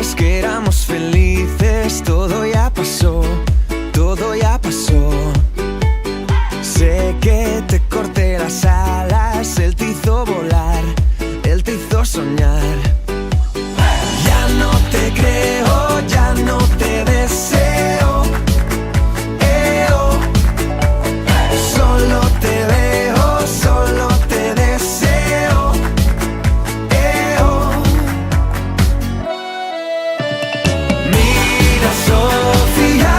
antes que éramos felices, todo ya pasó, todo ya pasó. Sé que te corté las alas, él te hizo volar, él te hizo soñar. Ya no te creo, ya no te deseo, solo te veo, solo te deseo, Mira, Sofía,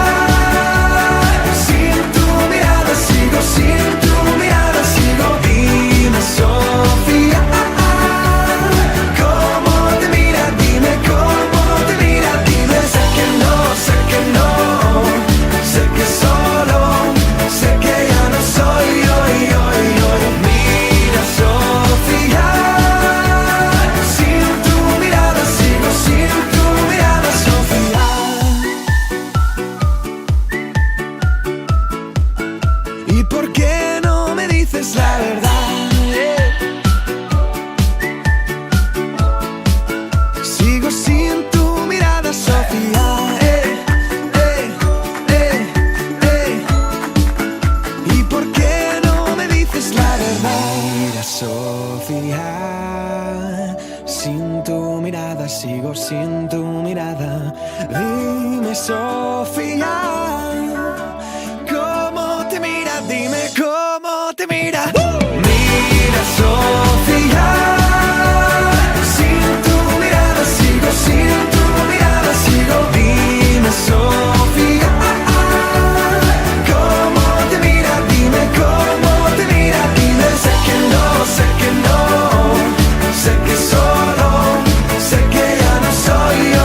sin tu mirada sigo, sin tu mirada sigo. Dime, Sofía, ¿cómo te mira? Dime cómo te mira, dime. Sé que no, sé que solo, sé que ya no soy yo. Mira, Sofía, sin tu mirada sigo, sin tu mirada, Sofía. ¿Y por qué no me dices la verdad? Sigo sin tu mirada, Sofía. ¿Y por qué no me dices la verdad? Mira, Sofía, sin tu mirada sigo, sin tu mirada. Dime, Sofía, ¿cómo te mira? Dime cómo te mira. Mira, Sofía, sin tu mirada sigo, sin tu mirada sigo. Dime, Sofía, ¿cómo te mira? Dime cómo te mira, dime. Sé que no, sé que solo, sé que ya no soy yo.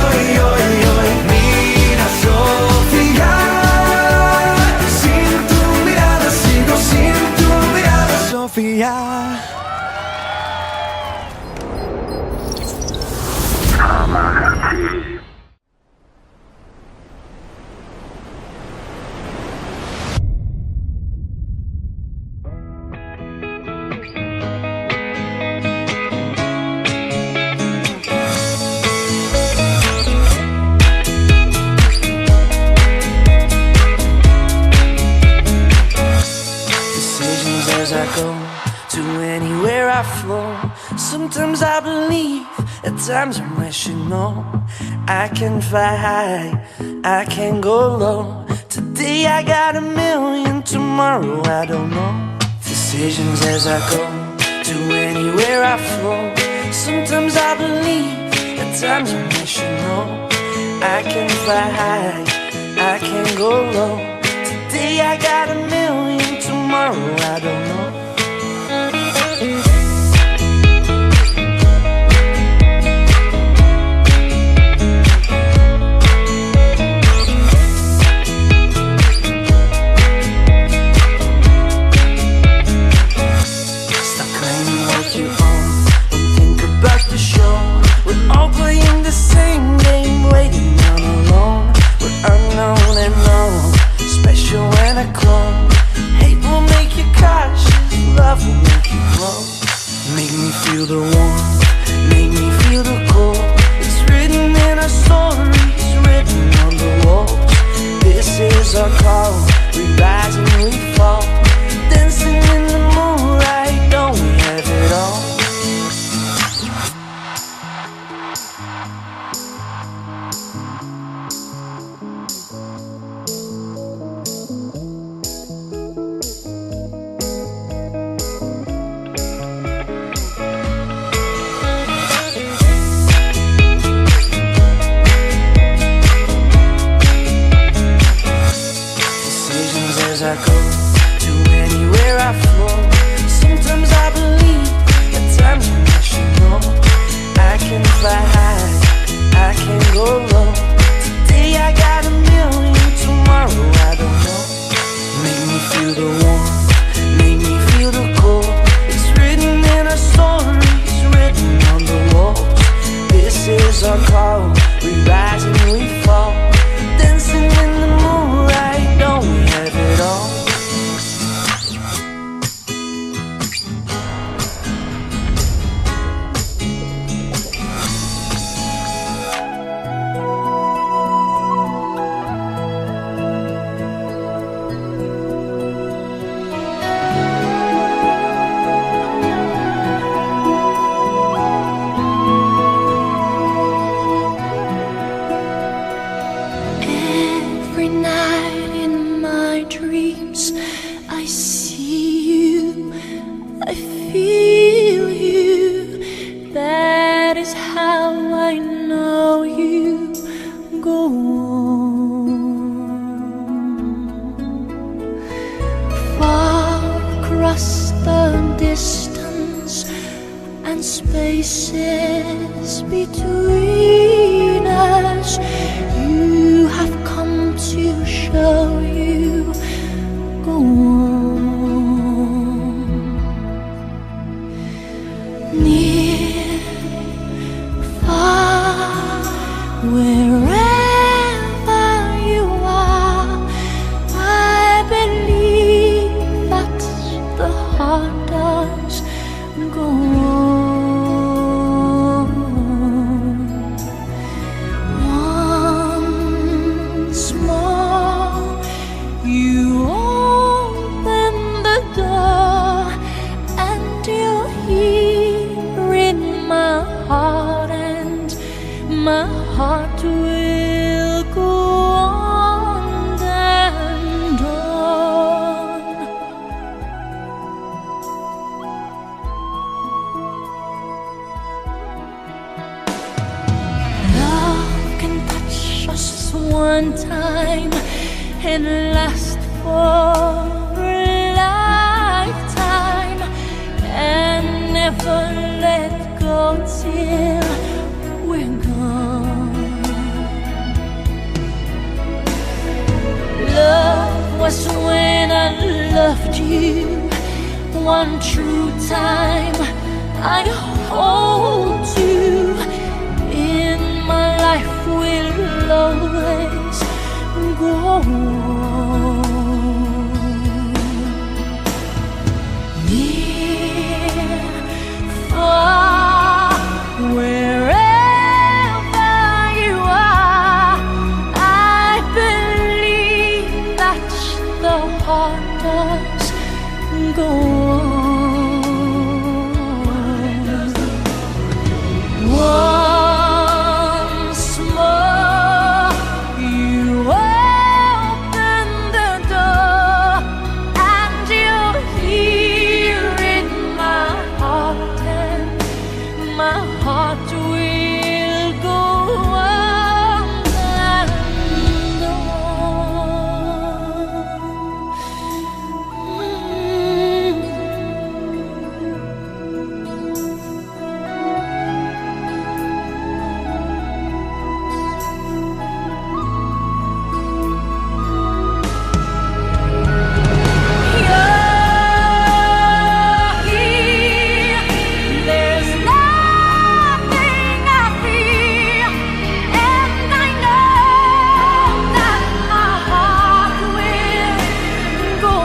Mira, Sofía, sin tu mirada sigo, sin tu mirada, Sofía. Decisions as I go to anywhere I flow. Sometimes I believe, at times I'm rational. I can fly high, I can go low. Today I got a million, tomorrow I don't know. Decisions as I go to anywhere I flow. Sometimes I believe, at times I'm rational. I can fly high, I can go low. Today I got a million, tomorrow I don't know. Stop claiming what you own and think about the show. We're all playing the same game, waiting on alone. We're unknown and known, special and a clone. Hate will make you cautious, love will make you glow. Make me feel the warmth, make me feel the cold. It's written in our stories, written on the walls. This is our call, we rise and we fall. Dancing in the moonlight, don't we have it all? Decisions as I go to is how I know you go on. Far across the distance and spaces between us, you have come to show you go on. Near, far, wherever you are, I believe that the heart does go on. Once more, you open the door, and you're here in my heart, and my heart will go on and on. Love can touch us one time and last for a lifetime, and never let go till we're gone. Love was when I loved you one true time. I hold you in my life, will always go on. Near, far, wherever you are, I believe that the heart does go on. Once more, you open the door, and you're here in my heart, and my heart will go on and there's nothing I fear, and I know that my heart will go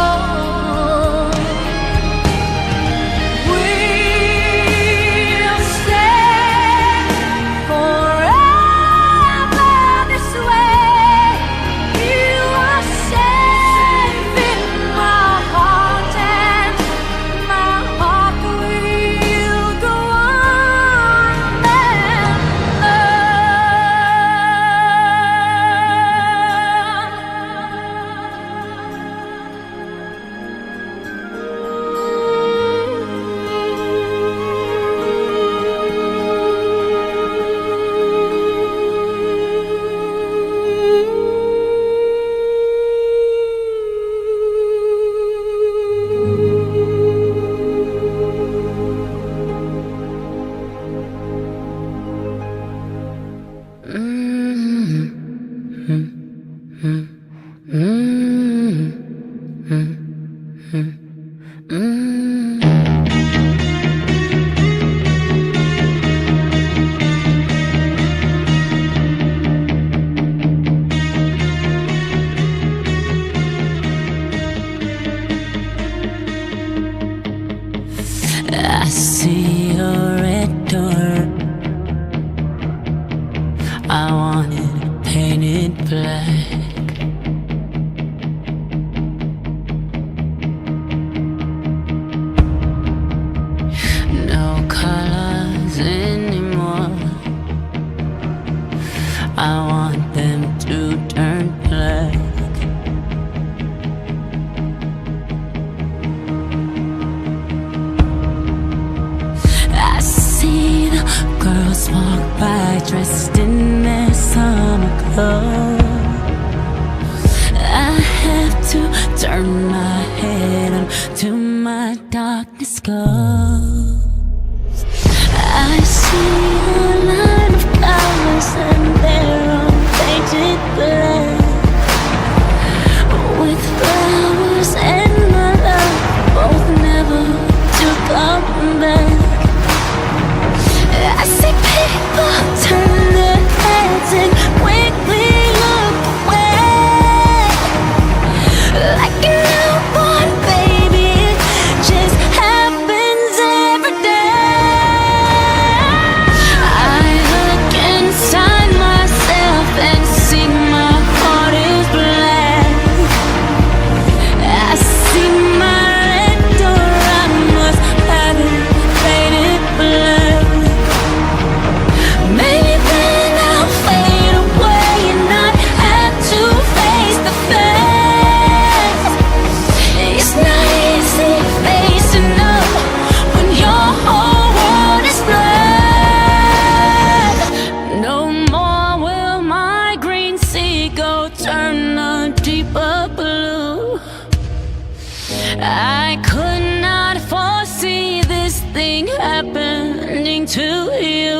on. We'll stay forever this way. You are safe in my heart, and my heart will go on and I see your red door. I want it painted black. No colors anymore. I want them to turn black. girls walk by dressed in their summer clothes. I have to turn my head until my darkness goes. I see a line of flowers and they're all painted black, with flowers and my love both never to come back. I see people turn their heads and quickly look away, like a newborn baby. It just happens every day. I look inside myself and see my heart is black. I see my red door, I must have it faded black. Maybe then I'll fade away and not have to face the facts. It's not easy facing up when your whole world is black. No more will my green seagull turn a deeper blue. I could not foresee this thing happening to you.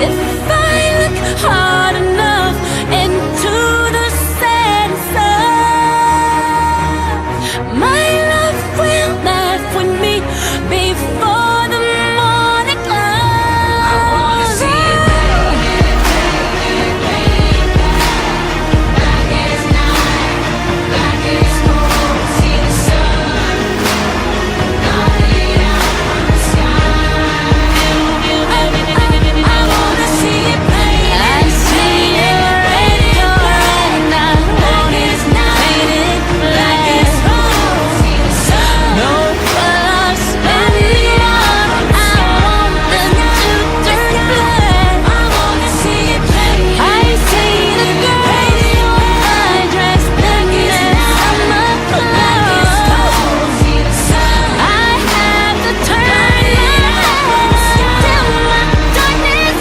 If I look hard enough into the setting sun, my love will laugh with me before the morning comes. I wanna see it black as night, black as snow. See the sun light out from the sky. I wanna see it black. I see it red and I want it painted black as snow. See the sun. No colors anymore. I want them to turn black. I wanna see it black. I see the girls I dress in their summer clothes. See the sun. I have to turn my head till my darkness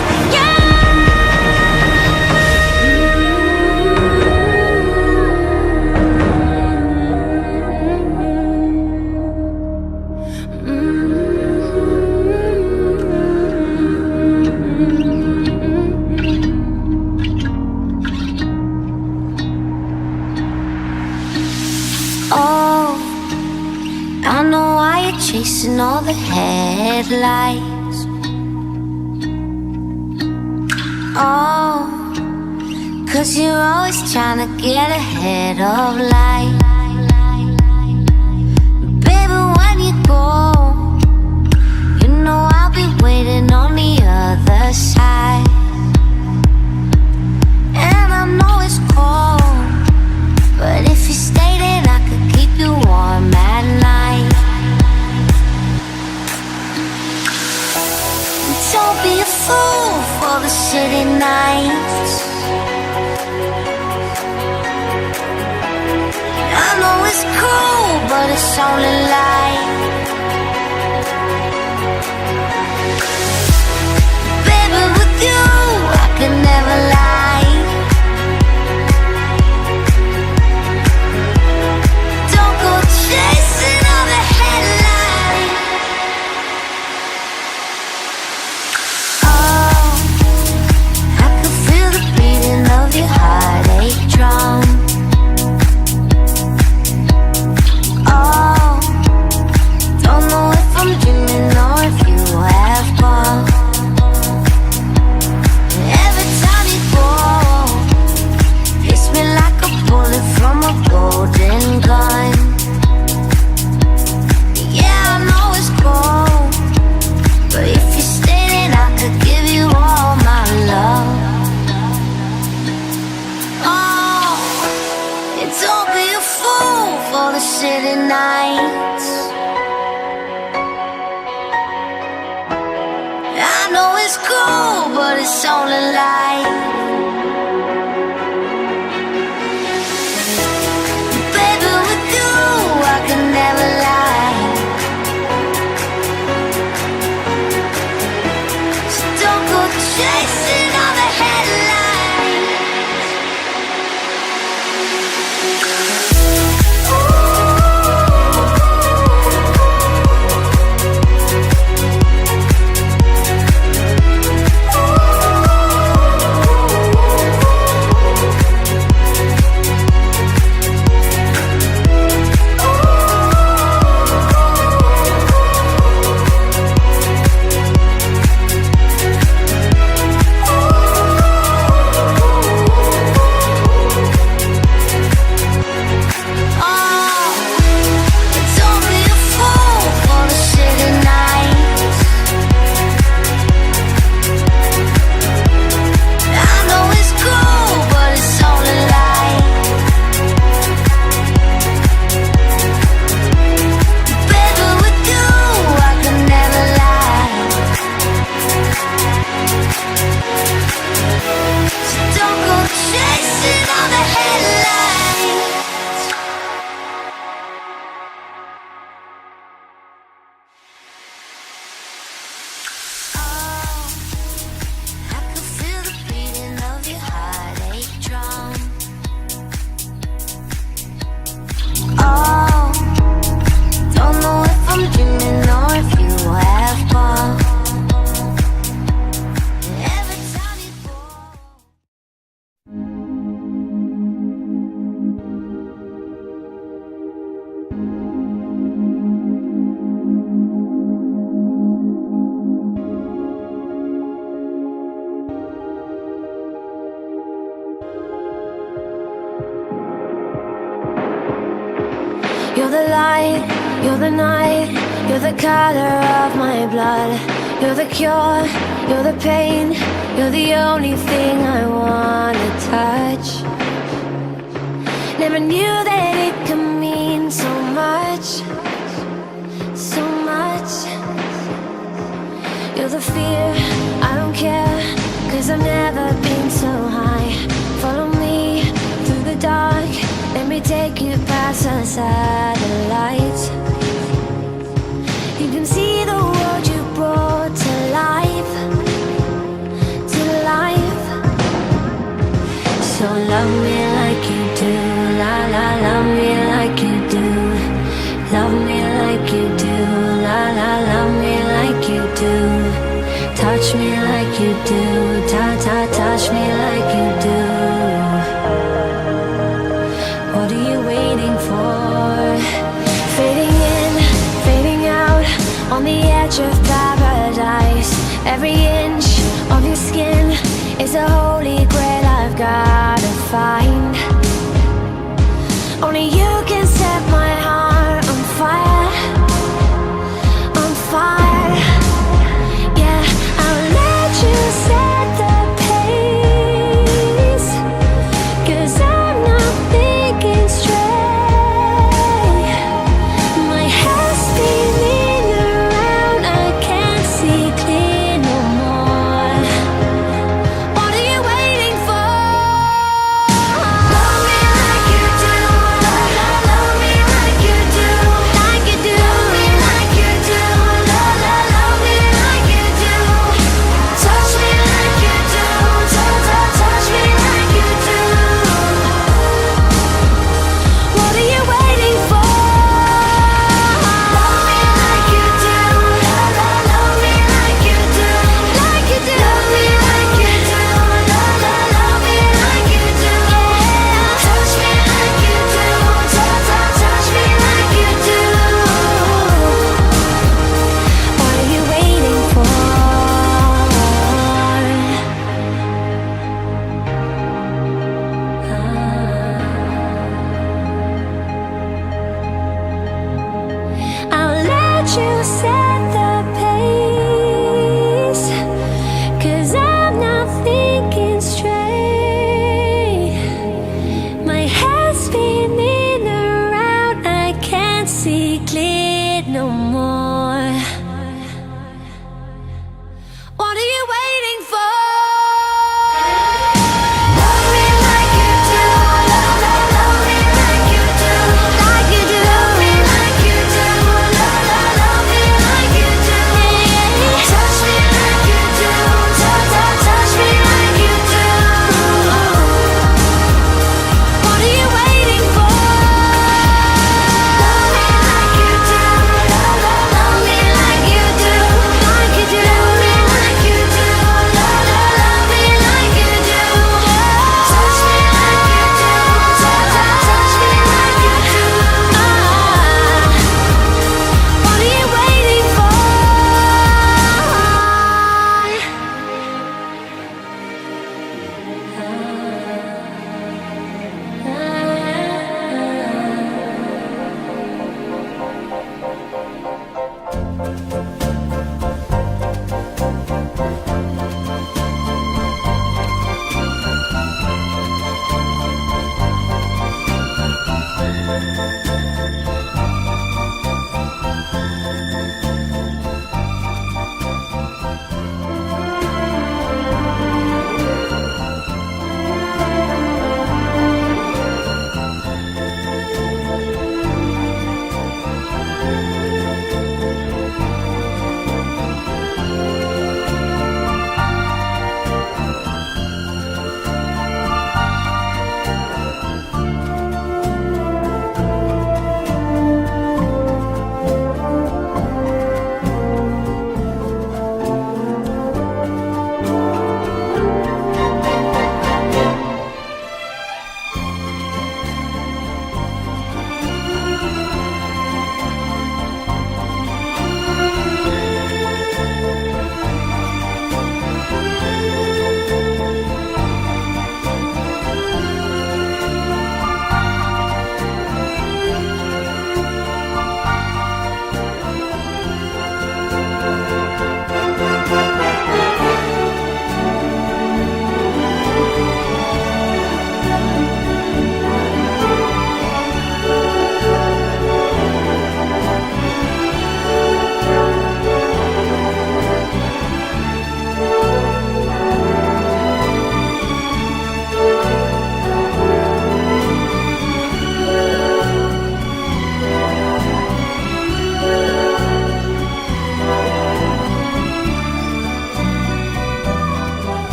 Oh, I know why you're chasing all the headlights. Oh, 'cause you're always trying to get ahead of life. Baby, when you go, you know I'll be waiting on the other side. And I know it's cold, but if you stay, then I could keep you warm at night. Don't be a fool for the city nights. I know it's cool, but it's only light. Baby, with you, I could never lie. Don't go chasing all the headlights. Oh, I could feel the beating of your heartache drum. Oh, don't know if I'm dreaming or if you have come. Every time you go, hits me like a bullet from a golden gun. Yeah, I know it's cold, but if you stay, then I could give you all my love. Oh, and don't be a fool for the city nights. I know it's cool, but it's only light. Baby, with you, I can never lie. light, you're the night, you're the color of my blood. You're the cure, you're the pain, you're the only thing I wanna touch. Never knew that it could mean so much, so much. You're the fear, I don't care, 'cause I've never been so high. Follow me through the dark, let me take you past the satellites. You can see the world you brought to life, to life. So love me like you do, la la, love me like you do. Love me like you do, la la, love me like you do. Touch me like you do, ta ta, touch me like you do. What are you waiting for? Fading in, fading out, on the edge of paradise. Every inch of your skin is a holy grail I've gotta find. Only you can set my heart on fire, on fire. Yeah, I'll let you set the pace, 'cause I'm not thinking straight. My head's spinning around, I can't see clear no more. What are you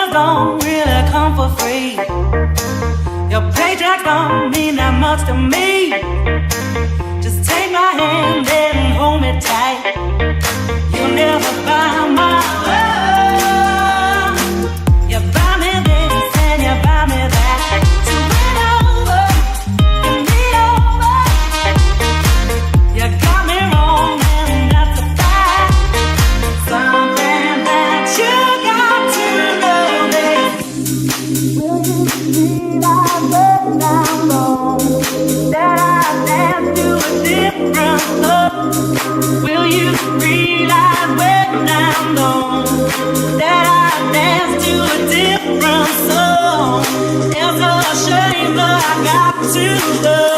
blessings don't really come for free. Your paycheck don't mean that much to me. Just take my hand and hold me tight. You'll never buy my love. You buy me this and you buy me that. So win over, give me over. You got me wrong and that's a fact. Something that you got to know this. Will you realize when I'm wrong that I dance to a different love? Will you realize when I'm gone that I dance to a different song? It's a shame but I got to love.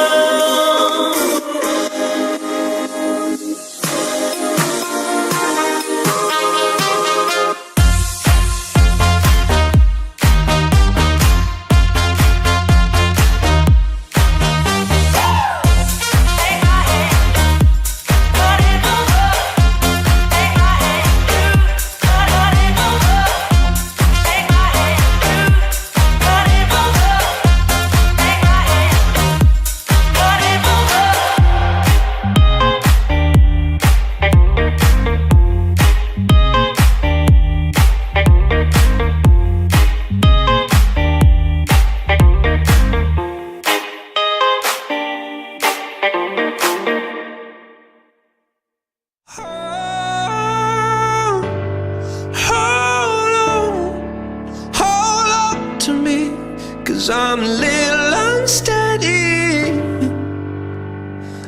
Cause I'm a little unsteady,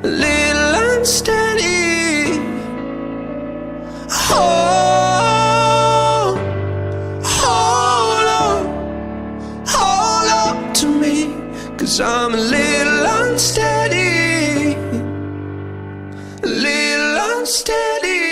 a little unsteady. Hold on to me. Cause I'm a little unsteady, a little unsteady.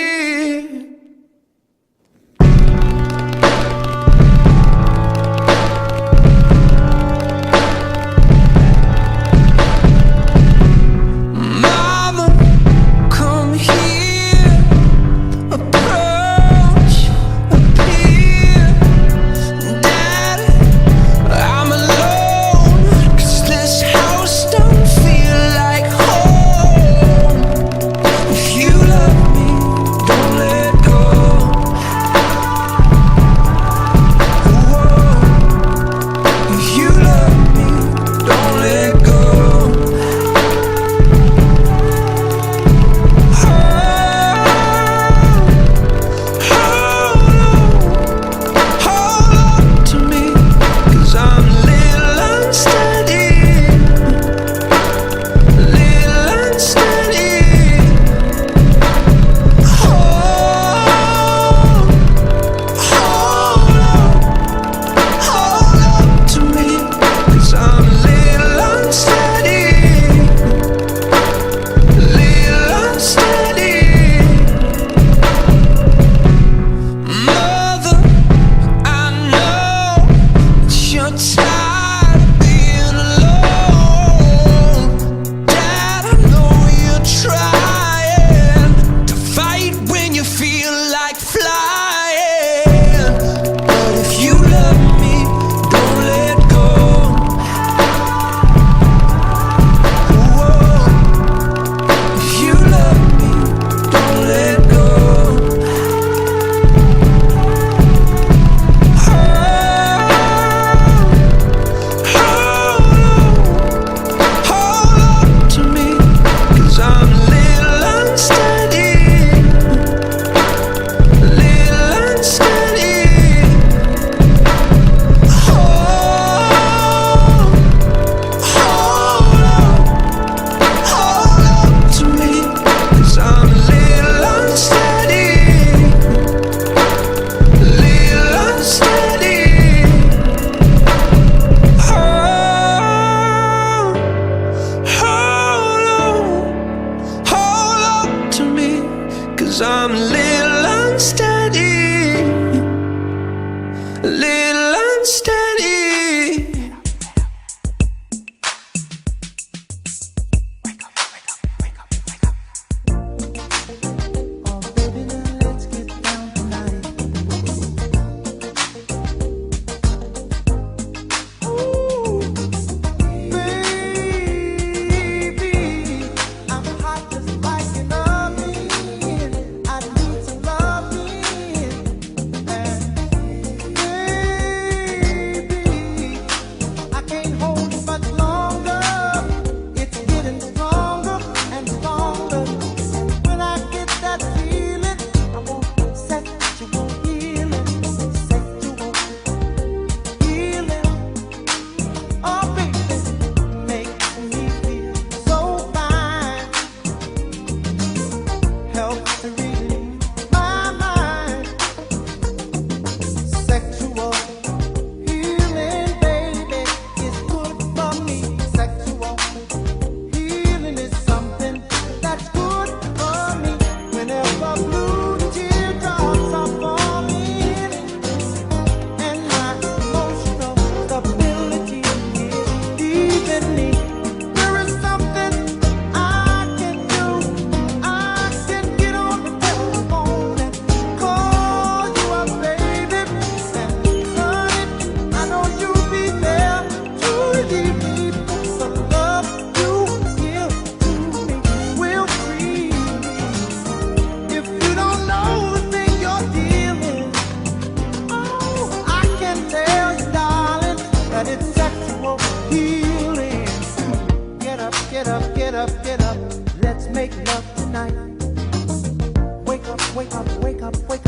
make love tonight. Wake up, wake up, wake up, wake